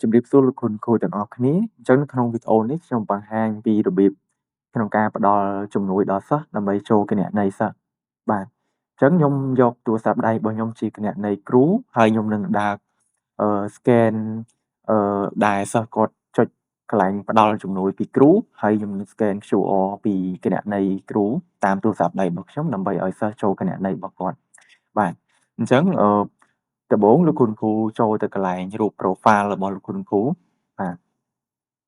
ជំរាបសួរលោកគ្រូទាំងអស់គ្នាអញ្ចឹងនៅក្នុងវីដេអូនេះខ្ញុំបង្ហាញពីរបៀបក្នុងការផ្ដល់ជំនួយដល់សិស្សដើម្បីចូលគណនេយ្យសិស្សបាទអញ្ចឹងខ្ញុំយកទូរស័ព្ទដៃរបស់ខ្ញុំជាគណនេយ្យគ្រូហើយខ្ញុំនឹងដើរscan ដែលសិស្សគាត់ចុចកន្លែងផ្ដល់ជំនួយពីគ្រូហើយខ្ញុំនឹង scan QR ពីគណនេយ្យគ្រូតាមទូរស័ព្ទដៃរបស់ខ្ញុំដើម្បីឲ្យសិស្សចូលគណនេយ្យរបស់គាត់បាទអញ្ចឹងដំបូងលោកគ្រូចូលទៅកន្លែងរូប profile របស់លោកគ្រូបាទ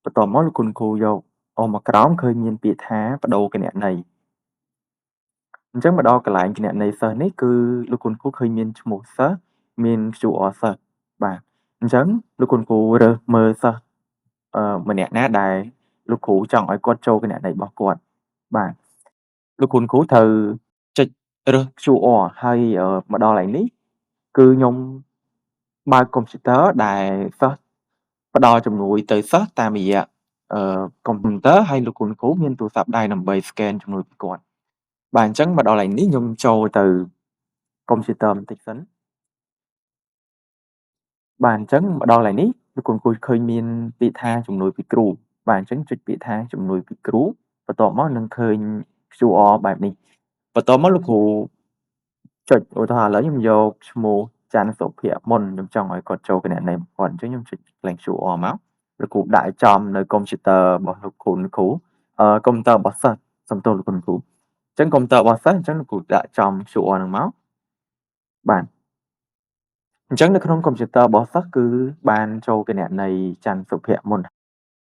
បន្ទាប់មកលោកគ្រូយកអមមកក្រោមឃើញមានពាក្យថាបដូរគណនេយ្យអញ្ចឹងមកដល់កន្លែងគណនេយ្យសិស្សនេះគឺលោកគ្រូឃើញមានឈ្មោះសិស្សមាន QR សិស្សបាទអញ្ចឹងលោកគ្រូរើសមើលសិស្សម្នាក់ណាដែលលោកគ្រូចង់ឲ្យគាត់ចូលគណនេយ្យរបស់គាត់បាទលោកគ្រូត្រូវចុចរើស QR ហើយមកដល់កន្លែងនេះគឺខ្ញុំបើកកុំព្យូទ័រដែលសិស្សផ្ដល់ជំនួយទៅសិស្សតាមរយៈកុំព្យូទ័រហើយលោកគ្រូមានទូរស័ព្ទដៃដើម្បី scan ជំនួយពីគាត់បាទអញ្ចឹងមកដល់កន្លែងនេះខ្ញុំចូលទៅកុំព្យូទ័របន្តិចសិនបាទអញ្ចឹងមកដល់កន្លែងនេះលោកគ្រូឃើញមានពាក្យថាជំនួយពីគ្រូបាទអញ្ចឹងចុចពាក្យថាជំនួយពីគ្រូបន្ទាប់មកនឹងឃើញ QR បែបនេះបន្ទាប់មកលោកគ្រូចុចឧទាហរណ៍ឥឡូវខ្ញុំយកឈ្មោះច័ន្ទសុភមន្តខ្ញុំចង់ឲ្យគាត់ចូលគណនេយ្យរបស់គាត់អញ្ចឹងខ្ញុំចុចកន្លែង QR មកលោកគ្រូដាក់ឲ្យចំនៅកុំព្យូទ័ររបស់លោកគ្រូកុំព្យូទ័ររបស់សិស្សសំទោសលោកគ្រូអញ្ចឹងកុំព្យូទ័ររបស់សិស្សអញ្ចឹងលោកគ្រូដាក់ចំ QR ហ្នឹងមកបាទអញ្ចឹងនៅក្នុងកុំព្យូទ័ររបស់សិស្សគឺបានចូលគណនេយ្យច័ន្ទសុភមន្ត